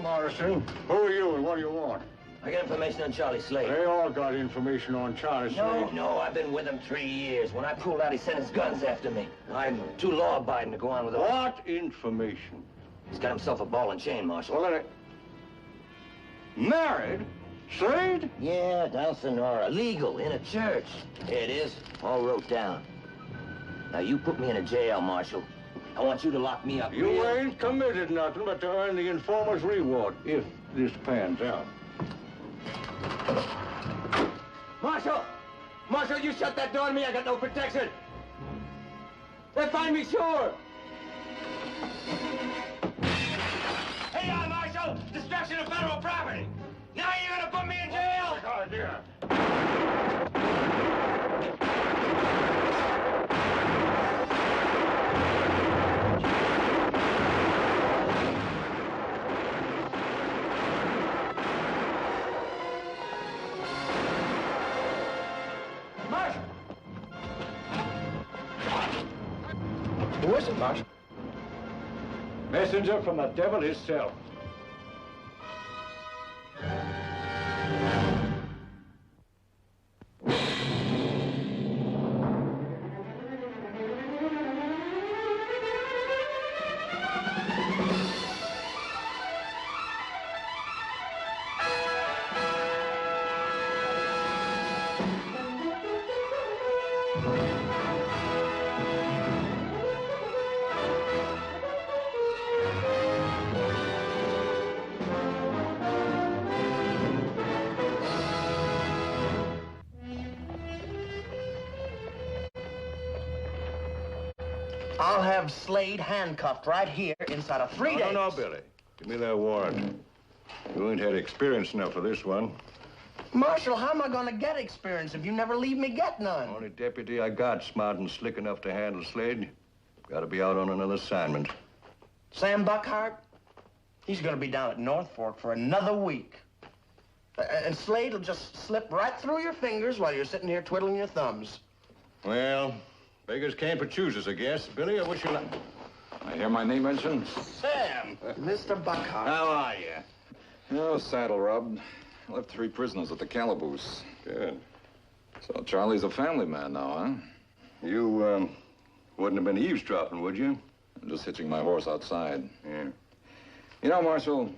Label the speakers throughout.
Speaker 1: Morrison. Who are you and what do you want?
Speaker 2: I got information on Charlie Slade.
Speaker 1: They all got information on Charlie Slade.
Speaker 2: No, I've been with him 3 years. When I pulled out, he sent his guns after me. I'm too law-abiding to go on with it.
Speaker 1: What information?
Speaker 2: He's got himself a ball and chain, Marshal.
Speaker 1: Well, then, married? Slade?
Speaker 2: Yeah, down Sonora. Legal, in a church. Here it is, all wrote down. Now, you put me in a jail, Marshal. I want you to lock me up.
Speaker 1: You ain't committed nothing but to earn the informer's reward, if this pans out.
Speaker 2: Marshal! Marshal, you shut that door on me. I got no protection. They'll find me, sure. Hey, Marshal! Destruction of federal property. Now you're gonna put me in jail?
Speaker 1: Oh, dear.
Speaker 2: Who is it, Marshal?
Speaker 1: Messenger from the devil himself.
Speaker 3: I'll have Slade handcuffed right here inside of 3 days.
Speaker 1: No, Billy. Give me that warrant. You ain't had experience enough for this one.
Speaker 3: Marshal, how am I going to get experience if you never leave me get none?
Speaker 1: Only deputy I got smart and slick enough to handle Slade. Got to be out on another assignment.
Speaker 3: Sam Buckhart? He's going to be down at North Fork for another week. And Slade will just slip right through your fingers while you're sitting here twiddling your thumbs.
Speaker 1: Well, beggars can't but choosers, I guess. Billy, I wish you luck. I hear my name mentioned.
Speaker 3: Sam! Mr. Buckhart.
Speaker 1: How are you?
Speaker 4: Oh, saddle rubbed. I left 3 prisoners at the calaboose.
Speaker 1: Good.
Speaker 4: So Charlie's a family man now, huh?
Speaker 1: You, wouldn't have been eavesdropping, would you?
Speaker 4: I'm just hitching my horse outside.
Speaker 1: Yeah.
Speaker 4: You know, Marshal,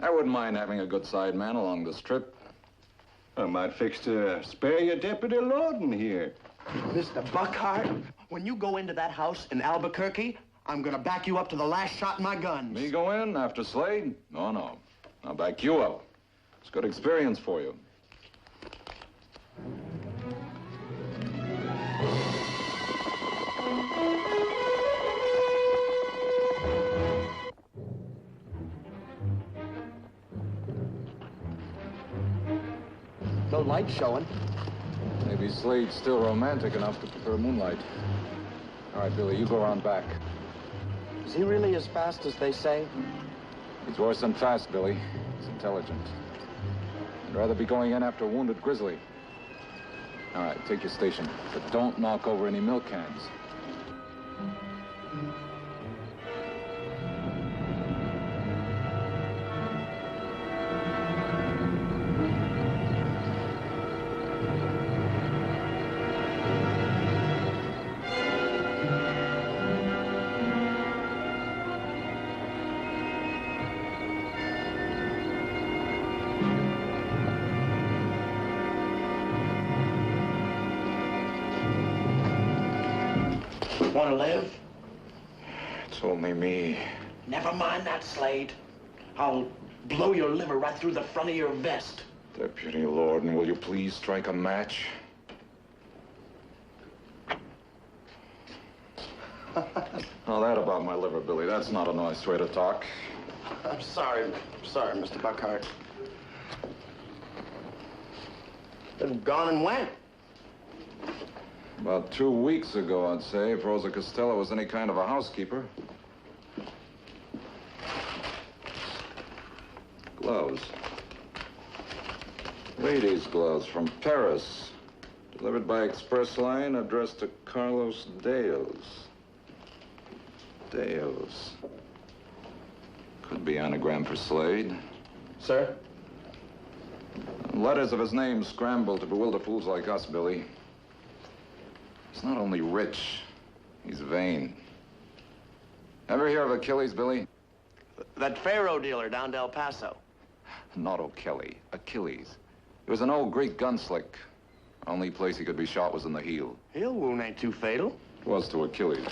Speaker 4: I wouldn't mind having a good side man along this trip.
Speaker 1: I might fix to spare your Deputy Lawton here.
Speaker 3: Mr. Buckhart, when you go into that house in Albuquerque, I'm going to back you up to the last shot in my guns.
Speaker 4: Me go in after Slade? No. I'll back you up. It's good experience for you.
Speaker 3: No light showing.
Speaker 4: Maybe Slade's still romantic enough to prefer moonlight. All right, Billy, you go around back.
Speaker 3: Is he really as fast as they say?
Speaker 4: He's worse than fast, Billy. He's intelligent. I'd rather be going in after a wounded grizzly. All right, take your station, but don't knock over any milk cans.
Speaker 3: Want to live?
Speaker 4: It's only me.
Speaker 3: Never mind that, Slade. I'll blow your liver right through the front of your vest.
Speaker 4: Deputy Lorden, will you please strike a match? Oh, that about my liver, Billy. That's not a nice way to talk.
Speaker 3: I'm sorry, Mr. Buckhart. Been gone and went.
Speaker 4: About 2 weeks ago, I'd say, if Rosa Costello was any kind of a housekeeper. Gloves. Ladies' gloves from Paris. Delivered by express line, addressed to Carlos Deos. Could be anagram for Slade.
Speaker 3: Sir?
Speaker 4: Letters of his name scrambled to bewilder fools like us, Billy. He's not only rich, he's vain. Ever hear of Achilles, Billy?
Speaker 3: That Pharaoh dealer down to El Paso.
Speaker 4: Not O'Kelly, Achilles. He was an old Greek gunslick. Only place he could be shot was in the heel.
Speaker 3: Heel wound ain't too fatal.
Speaker 4: It was to Achilles.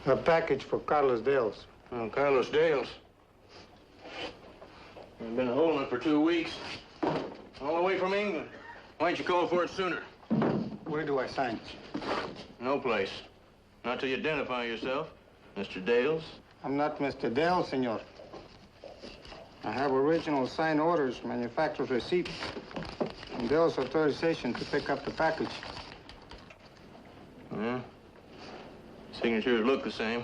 Speaker 5: A package for Carlos Dales.
Speaker 3: Oh, Carlos Dales. I've been holding it for 2 weeks. All the way from England. Why didn't you call for it sooner?
Speaker 5: Where do I sign?
Speaker 3: No place. Not till you identify yourself, Mr. Dales.
Speaker 5: I'm not Mr. Dales, senor. I have original signed orders, manufacturer's receipt, and Dales' authorization to pick up the package.
Speaker 3: Yeah. Signatures look the same.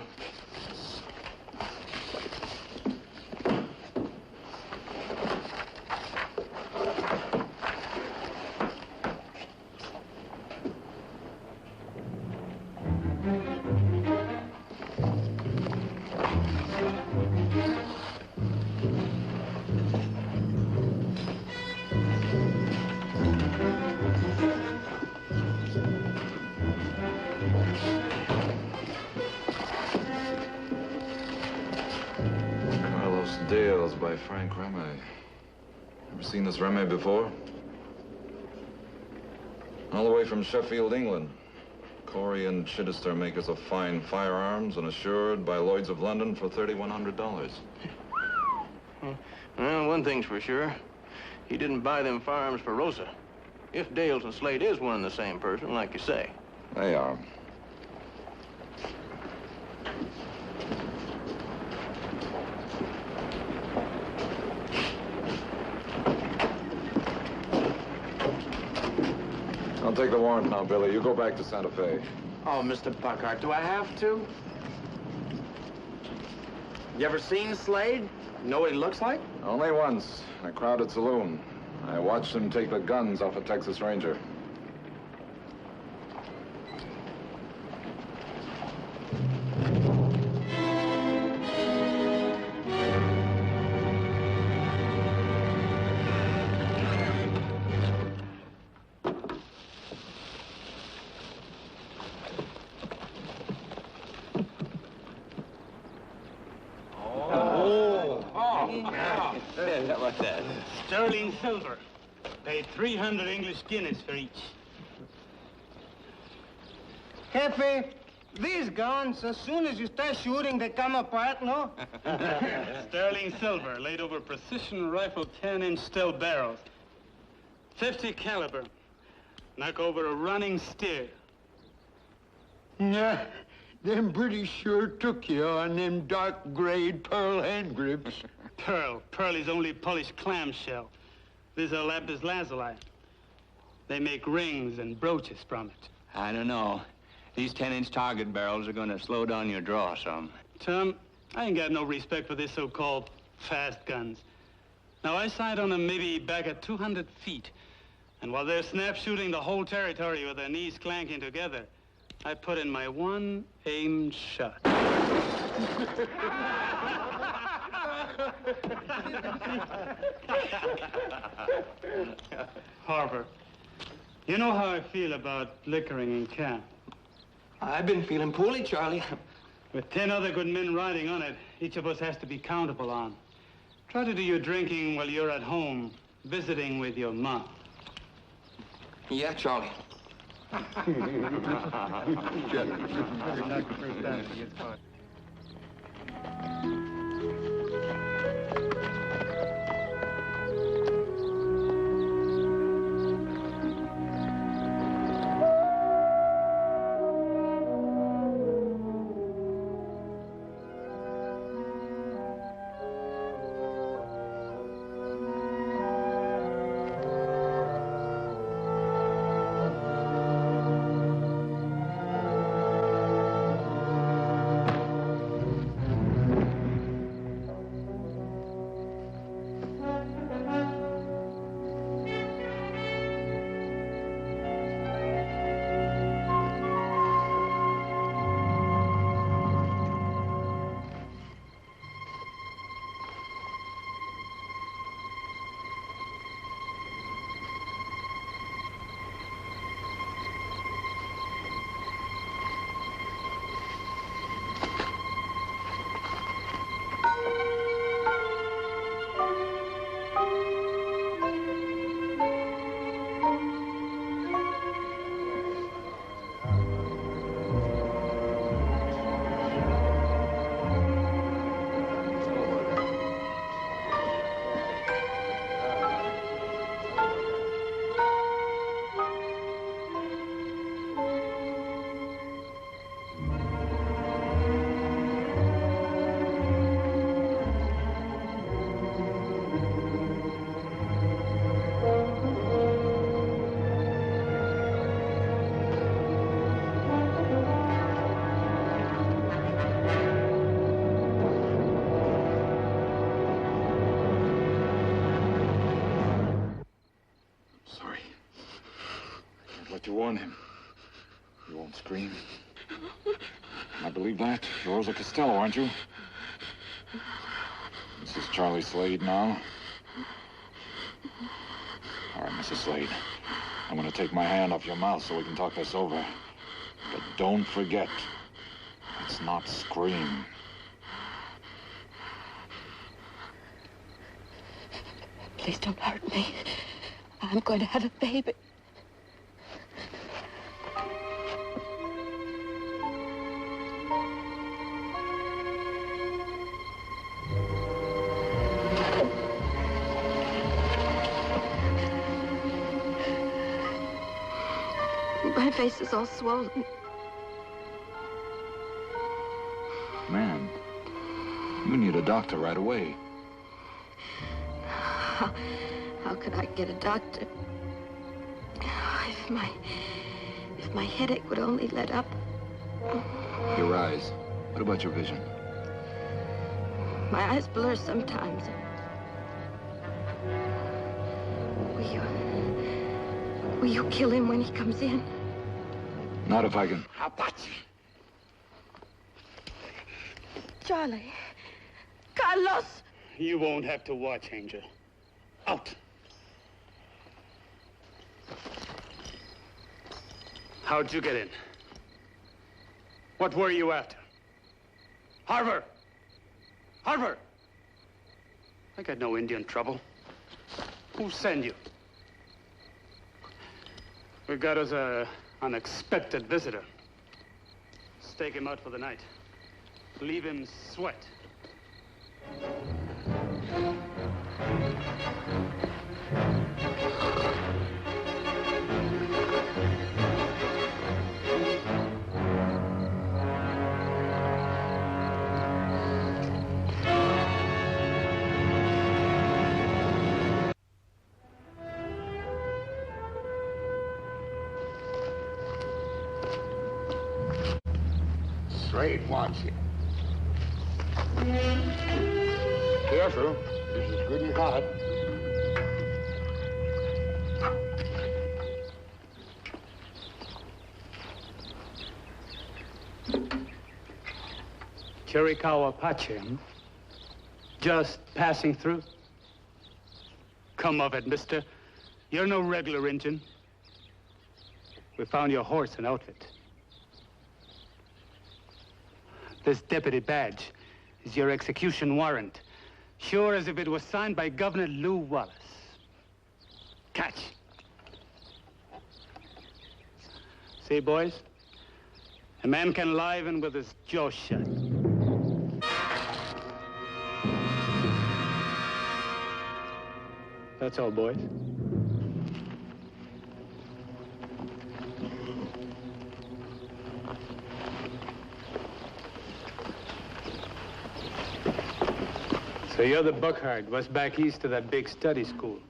Speaker 4: Dales by Frank Reme. Ever seen this Reme before? All the way from Sheffield, England. Corey and Chittister makers of fine firearms and assured by Lloyd's of London for $3,100.
Speaker 3: Well, one thing's for sure. He didn't buy them firearms for Rosa. If Dales and Slade is one and the same person, like you say.
Speaker 4: They are. I'll take the warrant now, Billy. You go back to Santa Fe.
Speaker 3: Oh, Mr. Buckhart, do I have to? You ever seen Slade? Know what he looks like?
Speaker 4: Only once, in a crowded saloon. I watched him take the guns off a Texas Ranger.
Speaker 6: How about that? Sterling silver. Paid 300 English guineas for each.
Speaker 5: Jefe, these guns, as soon as you start shooting, they come apart, no?
Speaker 6: Sterling silver, laid over precision rifle 10-inch steel barrels. 50 caliber. Knock over a running steer.
Speaker 7: Yeah, them British sure took you on them dark grade pearl hand grips.
Speaker 6: Pearl. Pearl is only polished clamshell. This is lapis lazuli. They make rings and brooches from it.
Speaker 8: I don't know. These 10-inch target barrels are going to slow down your draw some.
Speaker 6: Tom, I ain't got no respect for this so-called fast guns. Now, I sight on them maybe back at 200 feet. And while they're snap shooting the whole territory with their knees clanking together, I put in my one aimed shot. Harper, you know how I feel about liquoring in camp.
Speaker 3: I've been feeling poorly, Charlie.
Speaker 6: With 10 other good men riding on it, each of us has to be countable on. Try to do your drinking while you're at home, visiting with your mom.
Speaker 3: Yeah, Charlie.
Speaker 4: to warn him. You won't scream. I believe that. You're Rosa Costello, aren't you? This is Charlie Slade now. All right, Mrs. Slade. I'm going to take my hand off your mouth so we can talk this over. But don't forget, let's not scream.
Speaker 9: Please don't hurt me. I'm going to have a baby. My face is all swollen.
Speaker 4: Man, you need a doctor right away.
Speaker 9: How could I get a doctor? If my headache would only let up.
Speaker 4: Your eyes. What about your vision?
Speaker 9: My eyes blur sometimes. Will you kill him when he comes in?
Speaker 4: Not if I can.
Speaker 3: Apache.
Speaker 9: Charlie. Carlos!
Speaker 6: You won't have to watch, Angel. Out. How'd you get in? What were you after? Harvard! Harvard! I got no Indian trouble. Who sent you? We got us a unexpected visitor. Stake him out for the night. Leave him sweat.
Speaker 7: Slade wants you. Careful. This is good and hot.
Speaker 6: Chiricahua Apache, huh? Just passing through? Come of it, mister. You're no regular Injun. We found your horse and outfit. This deputy badge is your execution warrant. Sure as if it was signed by Governor Lew Wallace. Catch. See, boys? A man can lie even with his jaw shut. That's all, boys. So you're the Buckhart, was back east to that big study school.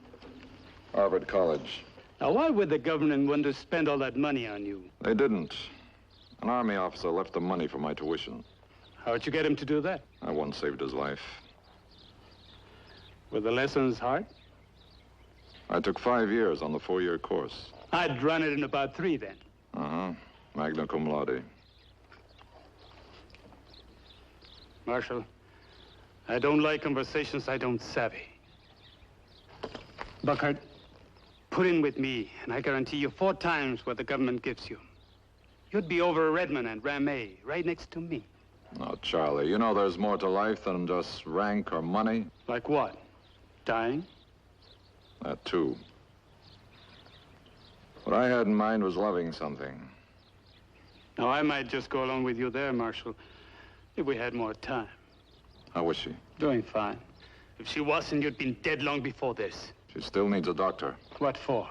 Speaker 4: Harvard College.
Speaker 6: Now, why would the government want to spend all that money on you?
Speaker 4: They didn't. An Army officer left the money for my tuition.
Speaker 6: How'd you get him to do that?
Speaker 4: I once saved his life.
Speaker 6: Were the lessons hard?
Speaker 4: I took 5 years on the 4-year course.
Speaker 6: I'd run it in about 3 then.
Speaker 4: Uh-huh. Magna cum laude.
Speaker 6: Marshal, I don't like conversations I don't savvy. Buckhart, put in with me, and I guarantee you 4 times what the government gives you. You'd be over Redmond and Ramey, right next to me.
Speaker 4: Oh, Charlie, you know there's more to life than just rank or money.
Speaker 6: Like what? Dying?
Speaker 4: That, too. What I had in mind was loving something.
Speaker 6: Now, I might just go along with you there, Marshal, if we had more time.
Speaker 4: How was she?
Speaker 6: Doing fine. If she wasn't, you'd been dead long before this.
Speaker 4: She still needs a doctor.
Speaker 6: What for?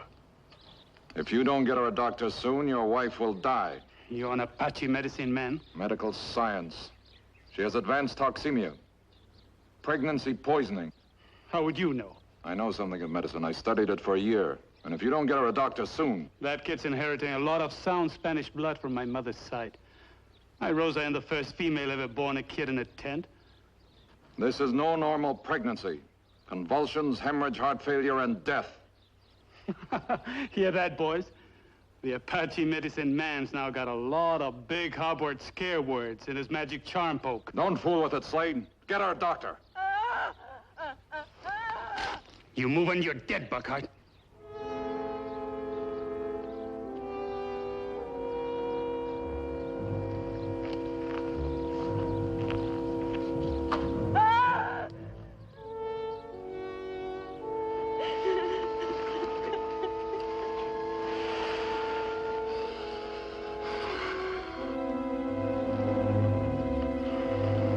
Speaker 4: If you don't get her a doctor soon, your wife will die.
Speaker 6: You're an Apache medicine man?
Speaker 4: Medical science. She has advanced toxemia. Pregnancy poisoning.
Speaker 6: How would you know?
Speaker 4: I know something of medicine. I studied it for a year. And if you don't get her a doctor soon...
Speaker 6: That kid's inheriting a lot of sound Spanish blood from my mother's side. My Rosa ain't the first female ever born a kid in a tent.
Speaker 4: This is no normal pregnancy. Convulsions, hemorrhage, heart failure, and death.
Speaker 6: Hear that, boys? The Apache medicine man's now got a lot of big Hobart scare words in his magic charm poke.
Speaker 4: Don't fool with it, Slade. Get our doctor.
Speaker 6: You move and you're dead, Buckhart.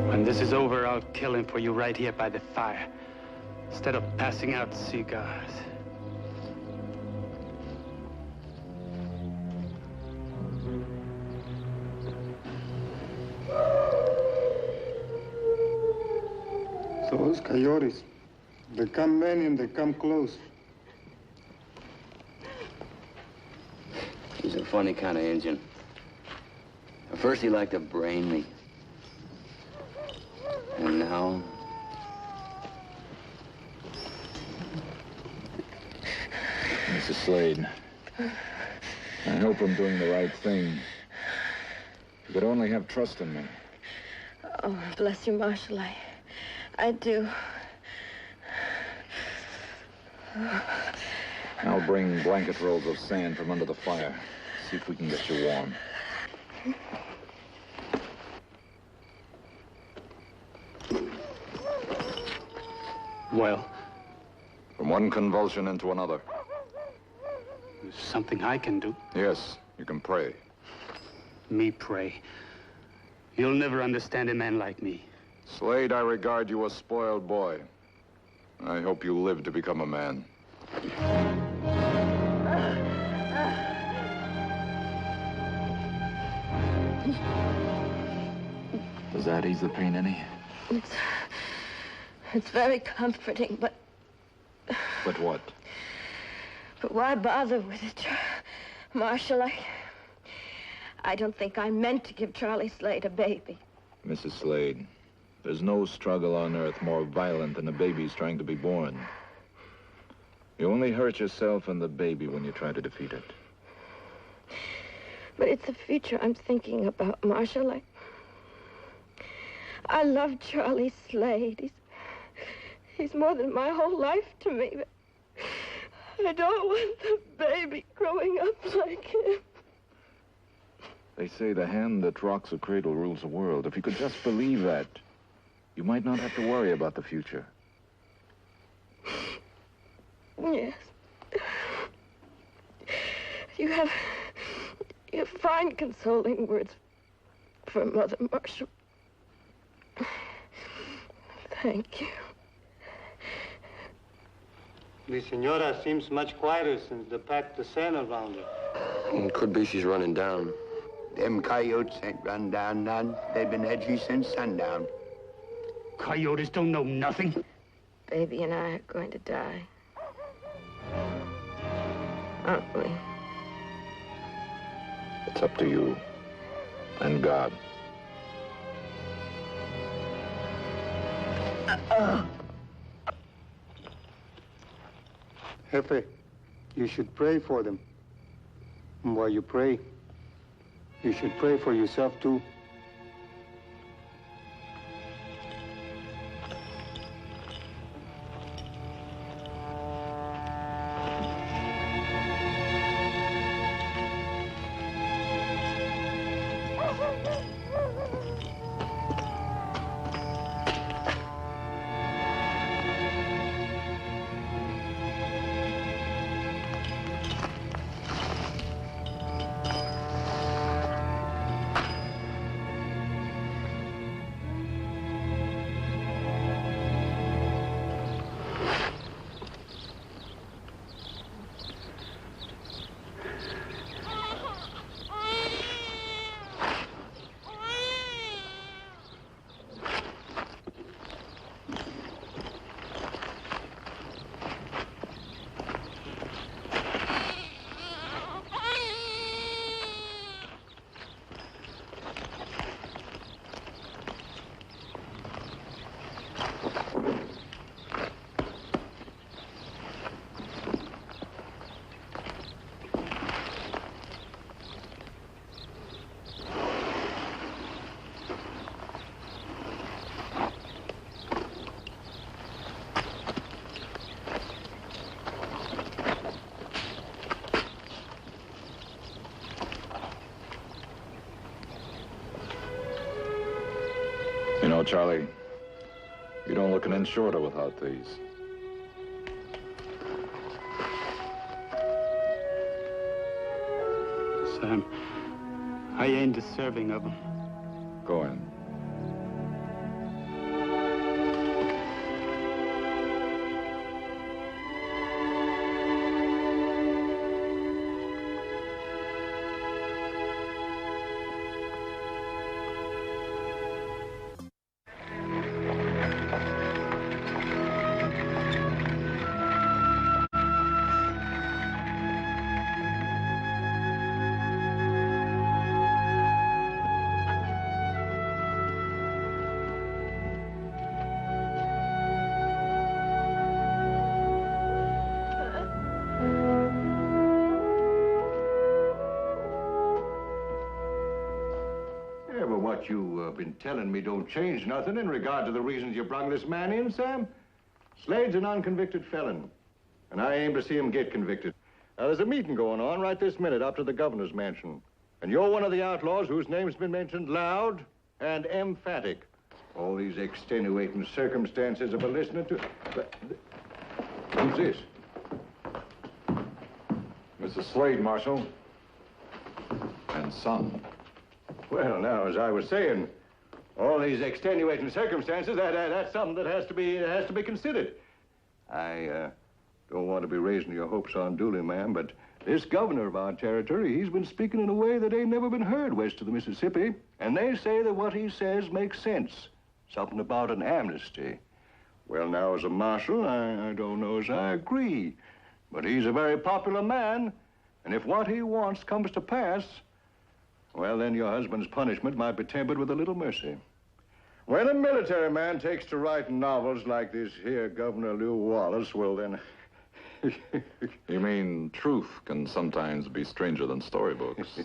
Speaker 6: When this is over, I'll kill him for you right here by the fire, instead of passing out cigars.
Speaker 5: Those coyotes, they come many and they come close.
Speaker 8: He's a funny kind of Injun. At first he liked to brain me. And now...
Speaker 4: Mrs. Slade, I hope I'm doing the right thing. If you could only have trust in me.
Speaker 9: Oh, bless you, Marshal. I do.
Speaker 4: I'll bring blanket rolls of sand from under the fire. See if we can get you warm.
Speaker 6: Well,
Speaker 4: From one convulsion into another.
Speaker 6: there's something I can do.
Speaker 4: Yes, you can pray.
Speaker 6: Me pray. You'll never understand a man like me.
Speaker 4: Slade, I regard you a spoiled boy. I hope you live to become a man. Does that ease the pain any?
Speaker 9: It's very comforting, but
Speaker 4: But what?
Speaker 9: why bother with it, Marshal? I don't think I meant to give Charlie Slade a baby.
Speaker 4: Mrs. Slade, there's no struggle on earth more violent than a baby's trying to be born. You only hurt yourself and the baby when you try to defeat it.
Speaker 9: But it's the future I'm thinking about, Marshal. I love Charlie Slade. He's more than my whole life to me. But I don't want the baby growing up like him.
Speaker 4: They say the hand that rocks a cradle rules the world. If you could just believe that, you might not have to worry about the future.
Speaker 9: Yes. You have fine consoling words for Mother, Marshal. Thank you.
Speaker 5: The senora seems much quieter since they packed the sand around her.
Speaker 10: Could be she's running down.
Speaker 11: Them coyotes ain't run down none. They've been edgy since sundown.
Speaker 6: Coyotes don't know nothing.
Speaker 9: Baby and I are going to die. Aren't we?
Speaker 4: It's up to you and God.
Speaker 5: Jefe, you should pray for them. And while you pray, you should pray for yourself too.
Speaker 4: Charlie, you don't look an inch shorter without these.
Speaker 6: Sam, I ain't deserving of them.
Speaker 4: Go in.
Speaker 1: Yeah, but what you've been telling me don't change nothing in regard to the reasons you brung this man in, Sam. Slade's an unconvicted felon, and I aim to see him get convicted. Now, there's a meeting going on right this minute up to the governor's mansion, and you're one of the outlaws whose name's been mentioned loud and emphatic. All these extenuating circumstances I've been listening to. But, who's this?
Speaker 4: Mrs. Slade, Marshal. And son.
Speaker 1: Well, now, as I was saying, all these extenuating circumstances, that's something that has to be considered. I don't want to be raising your hopes unduly, ma'am, but this governor of our territory, he's been speaking in a way that ain't never been heard west of the Mississippi, and they say that what he says makes sense. Something about an amnesty. Well, now, as a marshal, I don't know as I agree, but he's a very popular man, and if what he wants comes to pass, well, then your husband's punishment might be tempered with a little mercy. When a military man takes to writing novels like this here Governor Lew Wallace, well, then...
Speaker 4: You mean truth can sometimes be stranger than storybooks?